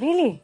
Really?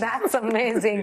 That's amazing.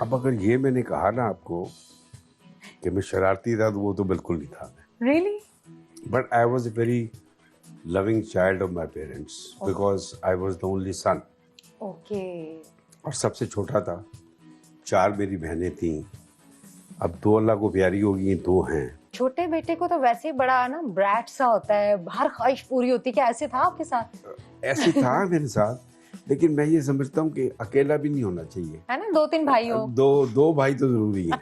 اب اگر یہ میں نے کہا نا آپ کو کہ میں شرارتی تھا تو وہ تو بالکل نہیں تھا میں. Really? But I was a very loving child of my parents because I was the only son. Okay. اور سب سے چھوٹا تھا. 4 میری بہنیں تھیں. اب 2 اللہ کو پیاری ہوگی 2 ہیں. چھوٹے بیٹے کو تو ویسے ہی بڑا نا بریٹ سا ہوتا ہے, ہر خواہش پوری ہوتی ہے. کیا ایسے تھا آپ کے ساتھ؟ ایسے تھا میرے ساتھ, لیکن میں یہ سمجھتا ہوں کہ اکیلا بھی نہیں ہونا چاہیے, ہے نا, 2-3 بھائی ہو. دو بھائی تو ضروری ہیں.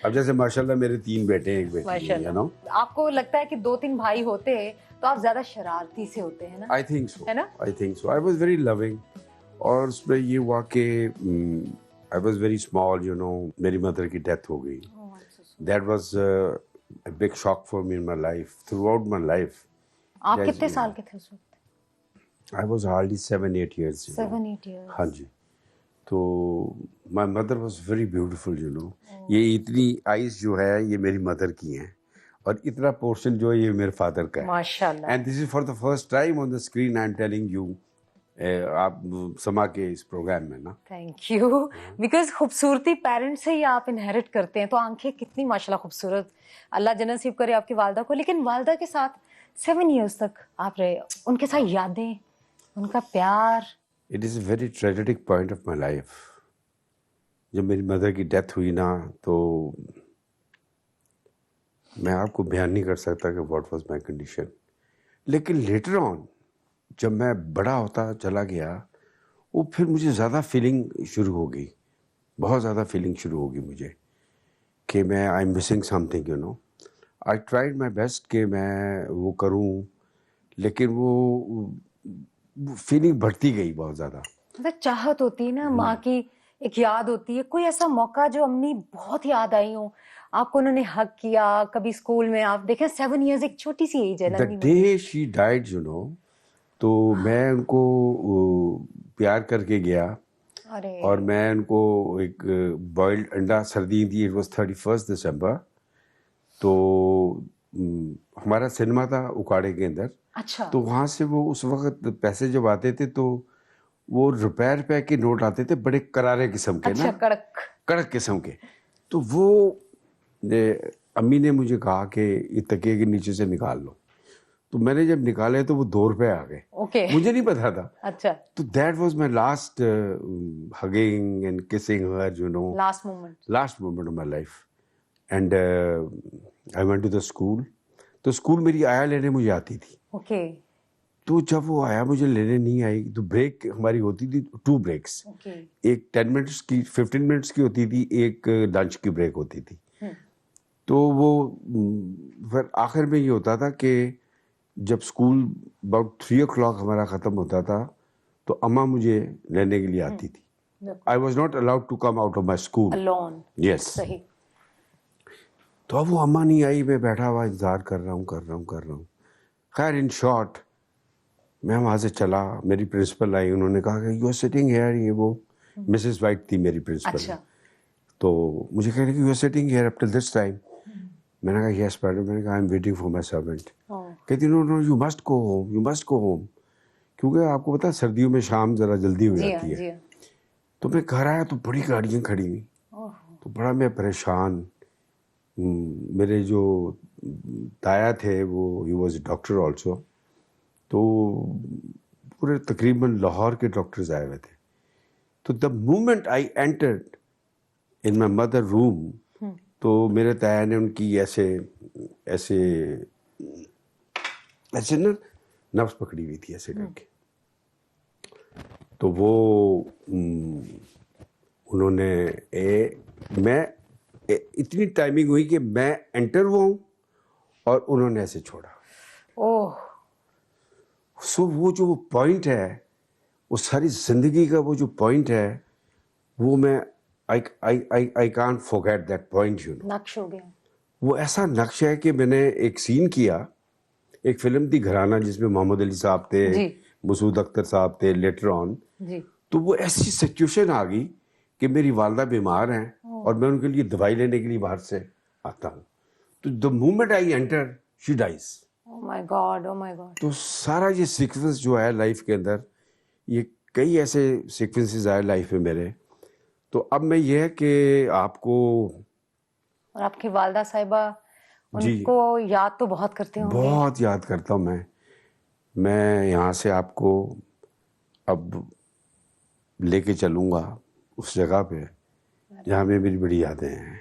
اب جیسے ماشاءاللہ میرے 3 بیٹے ہیں, 1 بیٹی ہے نا. آپ کو لگتا ہے کہ 2-3 بھائی ہوتے تو آپ زیادہ شرارتی سے ہوتے ہیں نا؟ I think so. ہے نا؟ I think so. I was very loving. اور اس میں یہ ہوا کہ I was very small, you know. میری مدر کی ڈیتھ ہو گئی. That was a big shock for me in my life, throughout my life. آپ کتنے سال کے تھے اس وقت؟ I was hardly 7-8 years. 7-8 years. ہاں جی. تو my mother was very beautiful, you know. یہ اتنی آئیز جو ہے یہ میری مدر کی ہیں, اور اتنا پورشن جو ہے یہ میرے فادر کا ہے. ماشاءاللہ. And this is for the first time on the screen I am telling you, آپ سما کے اس پروگرام میں نا. Thank you. بیکاز خوبصورتی پیرنٹس سے ہی آپ انہیرٹ کرتے ہیں, تو آنکھیں کتنی ماشاءاللہ خوبصورت, اللہ جنت نصیب کرے آپ کی والدہ کو. لیکن والدہ کے ساتھ 7 years تک آپ رہے, ان کے ساتھ یادیں, ان کا پیار. It is a very tragic point of my life. جب میری مدر کی ڈیتھ ہوئی نا تو میں آپ کو بیان نہیں کر سکتا کہ واٹ واز مائی کنڈیشن. لیکن لیٹر آن جب میں بڑا ہوتا چلا گیا, وہ پھر مجھے زیادہ فیلنگ شروع ہو گئی, بہت زیادہ فیلنگ شروع ہوگی مجھے کہ میں I am missing something, you know. I tried my best کہ میں وہ کروں, لیکن وہ فیلنگ بڑھتی گئی بہت زیادہ. چاہت ہوتی ہے نا ماں کی, ایک یاد ہوتی ہے. کوئی ایسا موقع جو امی بہت یاد آئی ہوں, آپ کو انہوں نے حق کیا کبھی اسکول میں؟ آپ دیکھیں 7 years ایک چھوٹی سی ایج ہے. The day she died, you know, تو میں ان کو پیار کر کے گیا, اور میں ان کو ایک بوائلڈ انڈا, سردی تھی, اٹ واز 31 December. تو ہمارا سنیما تھا اکاڑے کے اندر. اچھا. تو وہاں سے وہ اس وقت پیسے جب آتے تھے تو وہ روپے کے نوٹ آتے تھے, بڑے کرارے قسم کے نا, کڑک قسم کے. تو وہ امی نے مجھے کہا کہ یہ تکیے کے نیچے سے نکال لو. تو میں نے جب نکالے تو وہ 2 روپے آ گئے. مجھے نہیں پتا تھا. اچھا. تو that was my last hugging and kissing her, you know, last moment of my life. And I went to the school. تو اسکول میری آیا لینے مجھے آتی تھی. تو جب وہ آیا مجھے لینے نہیں آئی تو بریک ہماری ہوتی تھی 2 بریکس. ایک 10 منٹس کی, 15 منٹس کی ہوتی تھی, ایک لنچ کی بریک ہوتی تھی. تو وہ پھر آخر میں یہ ہوتا تھا کہ جب اسکول اباؤٹ 3 o'clock ہمارا ختم ہوتا تھا تو اماں مجھے لینے کے لیے آتی تھی. I was not allowed to come out of my school. Yes. تو اب وہ اماں نہیں آئی, میں بیٹھا ہوا انتظار کر رہا ہوں. خیر ان شارٹ میں وہاں سے چلا, میری پرنسپل آئی, انہوں نے کہا کہ یو آر سٹنگ ہیئر. یہ وہ مسز وائٹ تھی میری پرنسپل. تو مجھے کہہ رہے کہ you are sitting here up till this time. میں نے کہا یس میڈم. میں نے کہا I am waiting for my servant. کہتی no you must go home, کیونکہ آپ کو پتا سردیوں میں شام ذرا جلدی ہو جاتی ہے. تو میں گھر آیا تو بڑی گاڑیاں کھڑی ہوئی, تو بڑا میں پریشان. میرے جو تایا تھے وہ he was a doctor also, تو پورے تقریباً لاہور کے ڈاکٹرز آئے ہوئے تھے. تو the moment I entered in my mother room, تو میرے تایا نے ان کی ایسے نا نفس پکڑی ہوئی تھی ایسے کر کے. تو وہ انہوں نے میں اتنی ٹائمنگ ہوئی کہ میں انٹر ہوا ہوں اور انہوں نے ایسے چھوڑا. سو وہ جو پوائنٹ ہے, وہ ساری زندگی کا وہ جو پوائنٹ ہے, وہ میں I can't forget that point, you know. نقش ہو گیا. وہ ایسا نقش ہے کہ میں نے ایک سین کیا, ایک فلم تھی گھرانہ جس میں محمد علی صاحب تھے, مسعود اختر صاحب تھے لیٹر آن. تو وہ ایسی سچویشن آ گئی کہ میری والدہ بیمار ہیں اور میں ان کے لیے دوائی لینے کے لیے باہر سے آتا ہوں. تو the moment I enter, she dies. Oh my God. تو سارا یہ سیکوینس جو ہے لائف کے اندر, یہ کئی ایسے سیکوینسز آئے لائف میں میرے, تو اب میں یہ ہے کہ آپ کو اور آپ کی والدہ صاحبہ جی ان کو یاد تو بہت کرتے ہوں گے. بہت یاد کرتا ہوں میں یہاں سے آپ کو اب لے کے چلوں گا اس جگہ پہ جہاں میں میری بڑی یادیں ہیں.